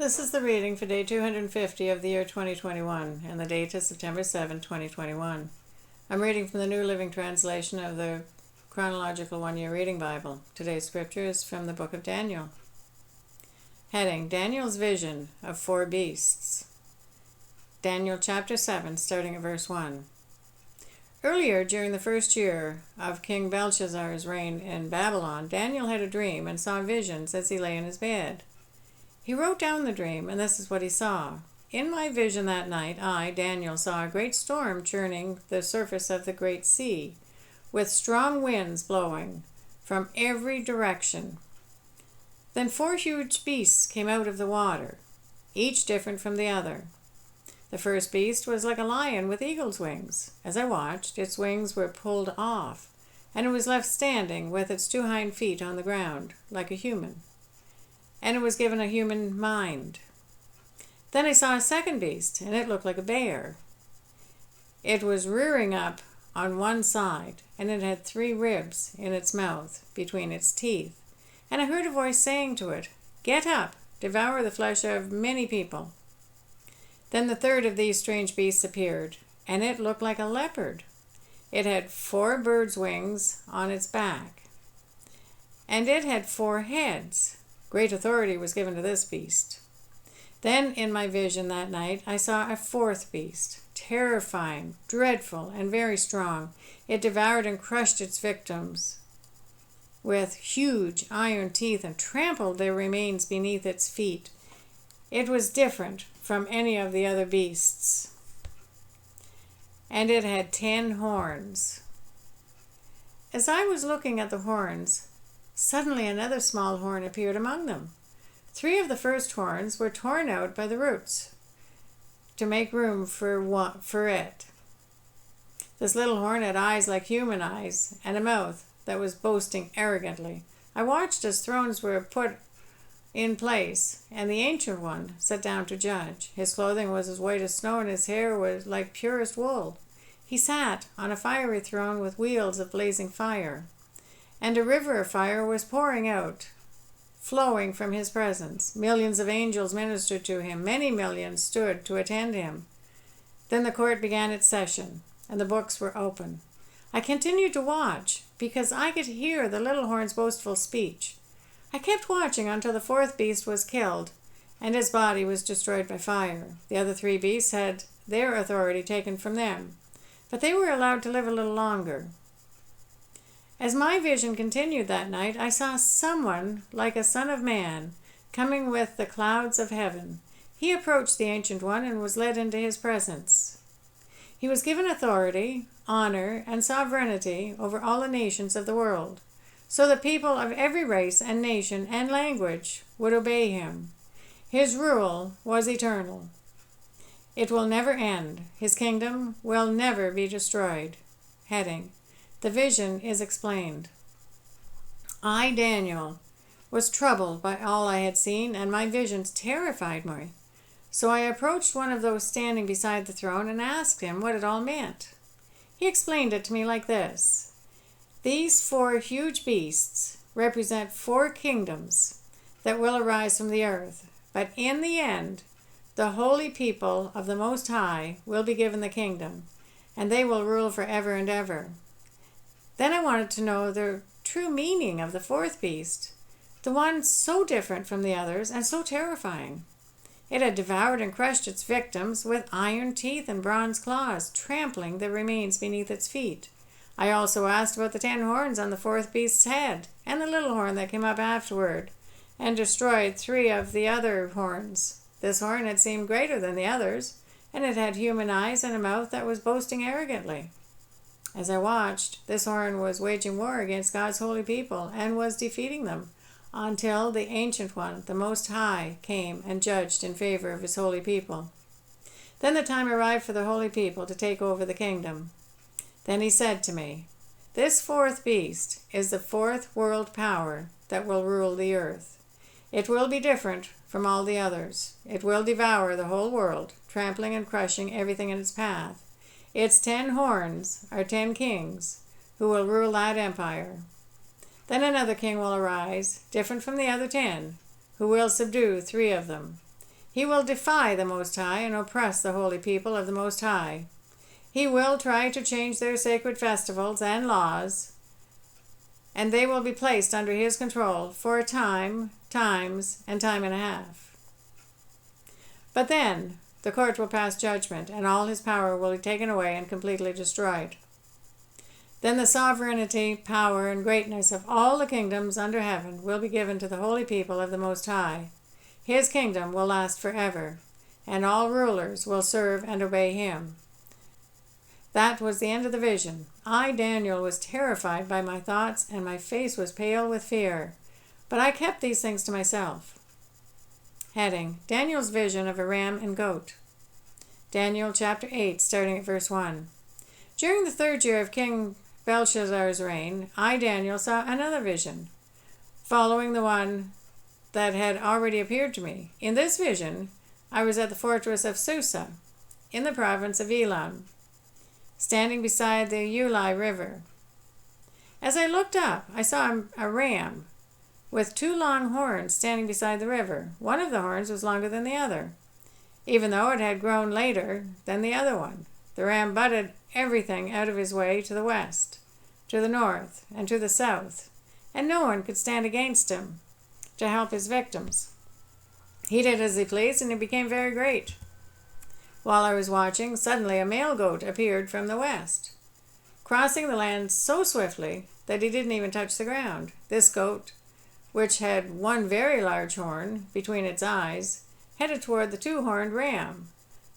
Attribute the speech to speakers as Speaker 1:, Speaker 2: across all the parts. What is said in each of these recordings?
Speaker 1: This is the reading for day 250 of the year 2021, and the date is September 7, 2021. I'm reading from the New Living Translation of the Chronological One-Year Reading Bible. Today's scripture is from the book of Daniel. Heading, Daniel's Vision of Four Beasts. Daniel chapter 7, starting at verse 1. Earlier, during the first year of King Belshazzar's reign in Babylon, Daniel had a dream and saw visions as he lay in his bed. He wrote down the dream, and this is what he saw. In my vision that night, I, Daniel, saw a great storm churning the surface of the great sea, with strong winds blowing from every direction. Then four huge beasts came out of the water, each different from the other. The first beast was like a lion with eagle's wings. As I watched, its wings were pulled off, and it was left standing with its two hind feet on the ground, like a human. And it was given a human mind. Then I saw a second beast, and it looked like a bear. It was rearing up on one side, and it had 3 ribs in its mouth between its teeth. And I heard a voice saying to it, "Get up, devour the flesh of many people." Then the third of these strange beasts appeared, and it looked like a leopard. It had 4 birds' wings on its back, and it had 4 heads. Great authority was given to this beast. Then in my vision that night I saw a 4th beast, terrifying, dreadful, and very strong. It devoured and crushed its victims with huge iron teeth and trampled their remains beneath its feet. It was different from any of the other beasts, and it had 10 horns. As I was looking at the horns, suddenly another small horn appeared among them. 3 of the first horns were torn out by the roots to make room for it. This little horn had eyes like human eyes and a mouth that was boasting arrogantly. I watched as thrones were put in place, and the Ancient One sat down to judge. His clothing was as white as snow, and his hair was like purest wool. He sat on a fiery throne with wheels of blazing fire, and a river of fire was pouring out, flowing from his presence. Millions of angels ministered to him. Many millions stood to attend him. Then the court began its session, and the books were open. I continued to watch, because I could hear the little horn's boastful speech. I kept watching until the 4th beast was killed, and his body was destroyed by fire. The other 3 beasts had their authority taken from them, but they were allowed to live a little longer. As my vision continued that night, I saw someone like a son of man coming with the clouds of heaven. He approached the Ancient One and was led into his presence. He was given authority, honor, and sovereignty over all the nations of the world, so the people of every race and nation and language would obey him. His rule was eternal. It will never end. His kingdom will never be destroyed. Heading, the vision is explained. I, Daniel, was troubled by all I had seen, and my visions terrified me. So I approached one of those standing beside the throne and asked him what it all meant. He explained it to me like this. These 4 huge beasts represent 4 kingdoms that will arise from the earth, but in the end, the holy people of the Most High will be given the kingdom, and they will rule forever and ever. Then I wanted to know the true meaning of the 4th beast, the one so different from the others and so terrifying. It had devoured and crushed its victims with iron teeth and bronze claws, trampling the remains beneath its feet. I also asked about the 10 horns on the 4th beast's head, and the little horn that came up afterward, and destroyed 3 of the other horns. This horn had seemed greater than the others, and it had human eyes and a mouth that was boasting arrogantly. As I watched, this horn was waging war against God's holy people, and was defeating them, until the Ancient One, the Most High, came and judged in favor of his holy people. Then the time arrived for the holy people to take over the kingdom. Then he said to me, "This 4th beast is the 4th world power that will rule the earth. It will be different from all the others. It will devour the whole world, trampling and crushing everything in its path. Its 10 horns are 10 kings who will rule that empire. Then another king will arise, different from the other 10, who will subdue 3 of them. He will defy the Most High and oppress the holy people of the Most High. He will try to change their sacred festivals and laws, and they will be placed under his control for a time, times, and time and a half. But then the court will pass judgment, and all his power will be taken away and completely destroyed. Then the sovereignty, power, and greatness of all the kingdoms under heaven will be given to the holy people of the Most High. His kingdom will last forever, and all rulers will serve and obey him. That was the end of the vision. I, Daniel, was terrified by my thoughts, and my face was pale with fear. But I kept these things to myself. Heading: Daniel's vision of a ram and goat. Daniel chapter 8, starting at verse 1. During the 3rd year of King Belshazzar's reign, I, Daniel, saw another vision, following the one that had already appeared to me. In this vision, I was at the fortress of Susa, in the province of Elam, standing beside the Ulai River. As I looked up, I saw a ram with 2 long horns standing beside the river. One of the horns was longer than the other, even though it had grown later than the other one. The ram butted everything out of his way to the west, to the north, and to the south, and no one could stand against him to help his victims. He did as he pleased, and it became very great. While I was watching, suddenly a male goat appeared from the west, crossing the land so swiftly that he didn't even touch the ground. This goat, which had 1 very large horn between its eyes, headed toward the 2-horned ram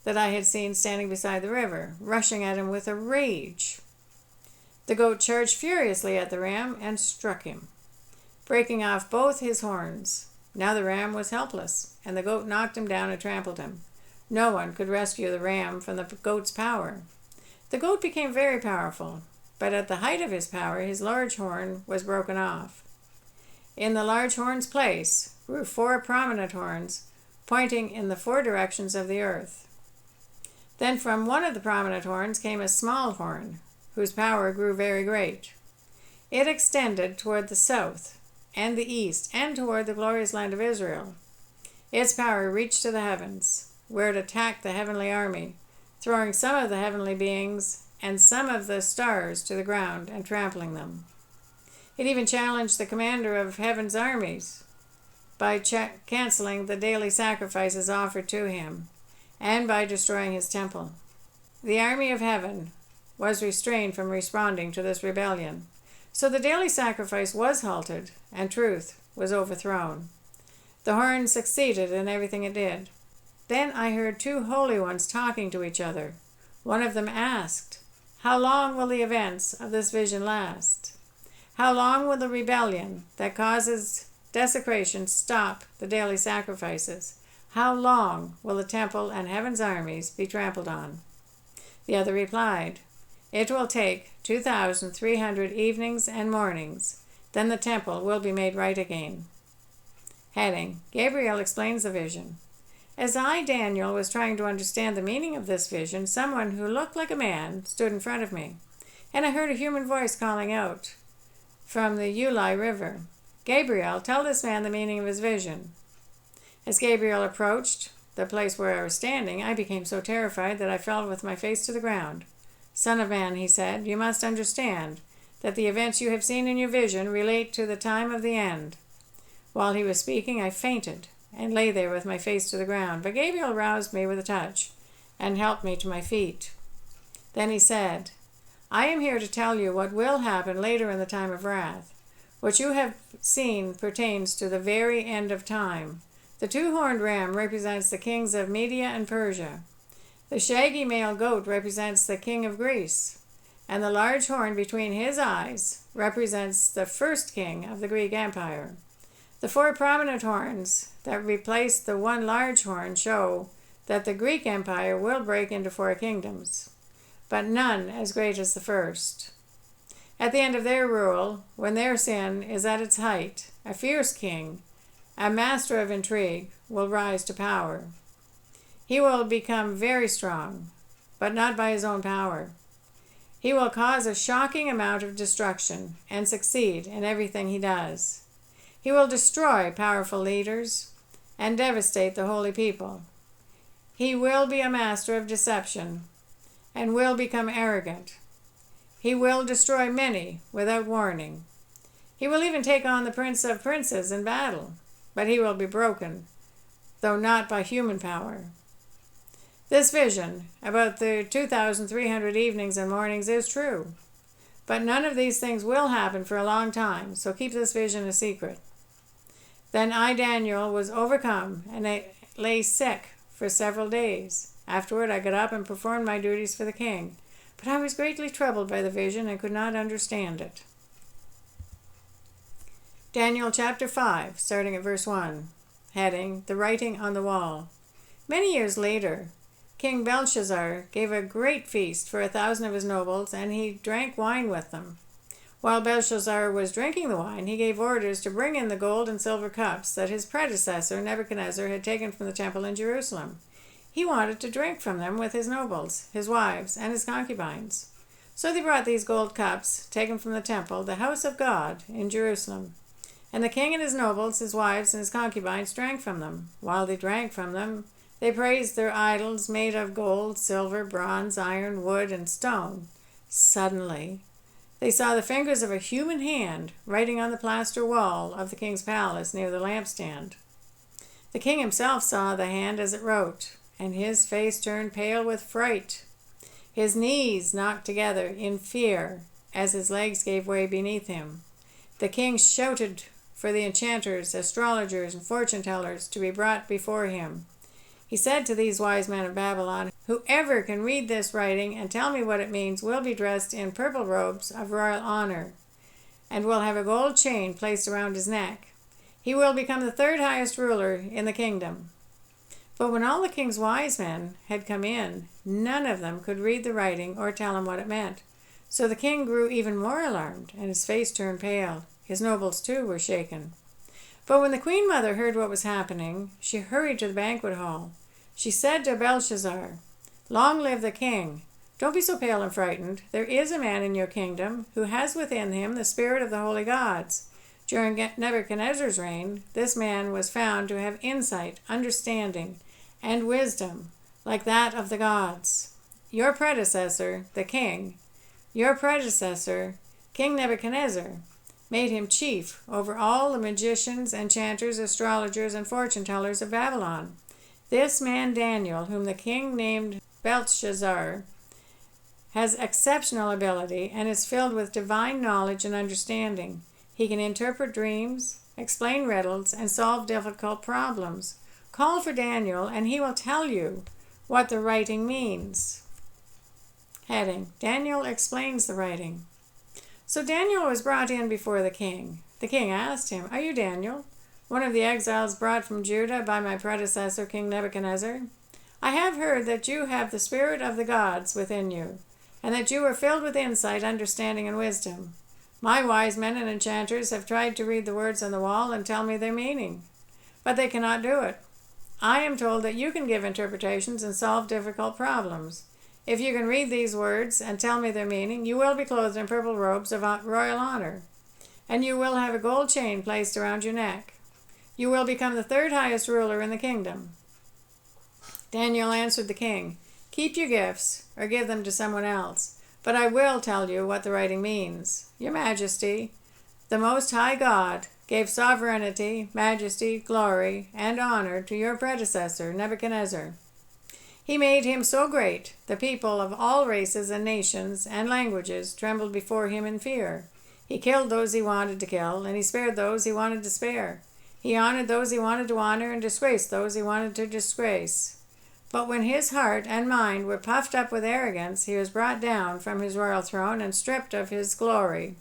Speaker 1: that I had seen standing beside the river, rushing at him with a rage. The goat charged furiously at the ram and struck him, breaking off both his horns. Now the ram was helpless, and the goat knocked him down and trampled him. No one could rescue the ram from the goat's power. The goat became very powerful, but at the height of his power, his large horn was broken off. In the large horn's place grew 4 prominent horns, pointing in the 4 directions of the earth. Then from one of the prominent horns came a small horn, whose power grew very great. It extended toward the south and the east, and toward the glorious land of Israel. Its power reached to the heavens, where it attacked the heavenly army, throwing some of the heavenly beings and some of the stars to the ground and trampling them. It even challenged the commander of heaven's armies by canceling the daily sacrifices offered to him, and by destroying his temple. The army of heaven was restrained from responding to this rebellion, so the daily sacrifice was halted, and truth was overthrown. The horn succeeded in everything it did. Then I heard 2 holy ones talking to each other. One of them asked, "How long will the events of this vision last? How long will the rebellion that causes desecration stop the daily sacrifices? How long will the temple and heaven's armies be trampled on?" The other replied, "It will take 2,300 evenings and mornings. Then the temple will be made right again." Heading: Gabriel explains the vision. As I, Daniel, was trying to understand the meaning of this vision, someone who looked like a man stood in front of me, and I heard a human voice calling out from the Ulai River, "Gabriel, tell this man the meaning of his vision." As Gabriel approached the place where I was standing, I became so terrified that I fell with my face to the ground. "Son of man," he said, "you must understand that the events you have seen in your vision relate to the time of the end." While he was speaking, I fainted and lay there with my face to the ground, but Gabriel roused me with a touch and helped me to my feet. Then he said, "I am here to tell you what will happen later in the time of wrath. What you have seen pertains to the very end of time. The 2-horned ram represents the kings of Media and Persia. The shaggy male goat represents the king of Greece, and the large horn between his eyes represents the first king of the Greek Empire. The 4 prominent horns that replace the 1 large horn show that the Greek Empire will break into 4 kingdoms, but none as great as the first. At the end of their rule, when their sin is at its height, a fierce king, a master of intrigue, will rise to power. He will become very strong, but not by his own power. He will cause a shocking amount of destruction and succeed in everything he does. He will destroy powerful leaders, and devastate the holy people. He will be a master of deception and will become arrogant. He will destroy many without warning. He will even take on the prince of princes in battle, but he will be broken, though not by human power. This vision about the 2,300 evenings and mornings is true, but none of these things will happen for a long time, so keep this vision a secret. Then I, Daniel, was overcome, and I lay sick for several days. Afterward I got up and performed my duties for the king, but I was greatly troubled by the vision and could not understand it. Daniel chapter 5, starting at verse 1. Heading, The Writing on the Wall. Many years later, King Belshazzar gave a great feast for 1,000 of his nobles, and he drank wine with them. While Belshazzar was drinking the wine, he gave orders to bring in the gold and silver cups that his predecessor Nebuchadnezzar had taken from the temple in Jerusalem. He wanted to drink from them with his nobles, his wives, and his concubines. So they brought these gold cups, taken from the temple, the house of God in Jerusalem. And the king and his nobles, his wives, and his concubines drank from them. While they drank from them, they praised their idols made of gold, silver, bronze, iron, wood, and stone. Suddenly, they saw the fingers of a human hand writing on the plaster wall of the king's palace near the lampstand. The king himself saw the hand as it wrote, and his face turned pale with fright. His knees knocked together in fear as his legs gave way beneath him. The king shouted for the enchanters, astrologers, and fortune-tellers to be brought before him. He said to these wise men of Babylon, "Whoever can read this writing and tell me what it means will be dressed in purple robes of royal honor, and will have a gold chain placed around his neck. He will become the third highest ruler in the kingdom." But when all the king's wise men had come in, none of them could read the writing or tell him what it meant. So the king grew even more alarmed, and his face turned pale. His nobles, too, were shaken. But when the queen mother heard what was happening, she hurried to the banquet hall. She said to Belshazzar, "Long live the king! Don't be so pale and frightened. There is a man in your kingdom who has within him the spirit of the holy gods. During Nebuchadnezzar's reign, this man was found to have insight, understanding, and wisdom like that of the gods. Your predecessor, King Nebuchadnezzar, made him chief over all the magicians, enchanters, astrologers, and fortune-tellers of Babylon. This man Daniel, whom the king named Belshazzar, has exceptional ability and is filled with divine knowledge and understanding. He can interpret dreams, explain riddles, and solve difficult problems. Call for Daniel, and he will tell you what the writing means." Heading, Daniel explains the writing. So Daniel was brought in before the king. The king asked him, "Are you Daniel, one of the exiles brought from Judah by my predecessor, King Nebuchadnezzar? I have heard that you have the spirit of the gods within you, and that you are filled with insight, understanding, and wisdom. My wise men and enchanters have tried to read the words on the wall and tell me their meaning, but they cannot do it. I am told that you can give interpretations and solve difficult problems. If you can read these words and tell me their meaning, you will be clothed in purple robes of royal honor, and you will have a gold chain placed around your neck. You will become the third highest ruler in the kingdom." Daniel answered the king, "Keep your gifts, or give them to someone else, but I will tell you what the writing means. Your Majesty, the Most High God, gave sovereignty, majesty, glory, and honor to your predecessor, Nebuchadnezzar. He made him so great, the people of all races and nations and languages trembled before him in fear. He killed those he wanted to kill, and he spared those he wanted to spare. He honored those he wanted to honor, and disgraced those he wanted to disgrace. But when his heart and mind were puffed up with arrogance, he was brought down from his royal throne and stripped of his glory.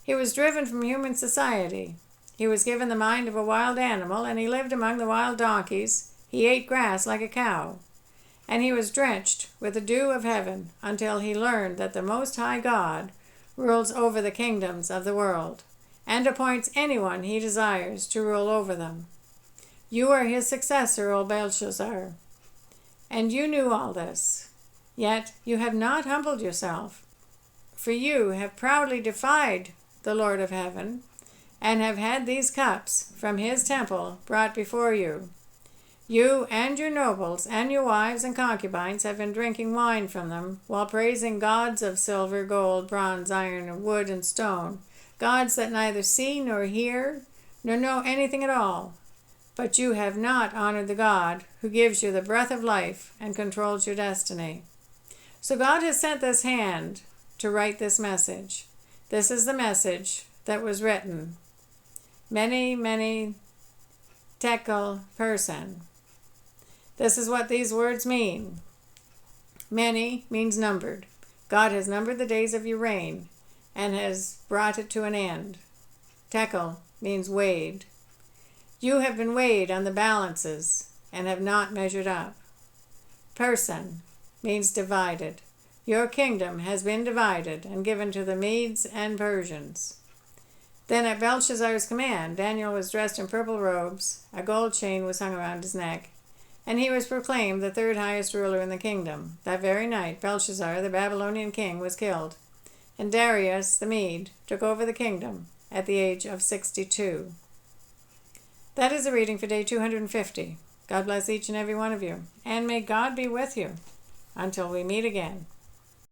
Speaker 1: He was driven from human society. He was given the mind of a wild animal, and he lived among the wild donkeys. He ate grass like a cow. And he was drenched with the dew of heaven until he learned that the Most High God rules over the kingdoms of the world and appoints anyone he desires to rule over them. You are his successor, O Belshazzar, and you knew all this. Yet you have not humbled yourself, for you have proudly defied the Lord of heaven and have had these cups from his temple brought before you. You and your nobles and your wives and concubines have been drinking wine from them, while praising gods of silver, gold, bronze, iron, wood, and stone, gods that neither see nor hear, nor know anything at all. But you have not honored the God who gives you the breath of life and controls your destiny. So God has sent this hand to write this message. This is the message that was written. Many tekel person. This is what these words mean. Many means numbered. God has numbered the days of your reign and has brought it to an end. Tekel means weighed. You have been weighed on the balances and have not measured up. Person means divided. Your kingdom has been divided and given to the Medes and Persians. Then at Belshazzar's command, Daniel was dressed in purple robes, a gold chain was hung around his neck, and he was proclaimed the third highest ruler in the kingdom. That very night, Belshazzar, the Babylonian king, was killed, and Darius the Mede took over the kingdom at the age of 62. That is the reading for day 250. God bless each and every one of you, and may God be with you until we meet again.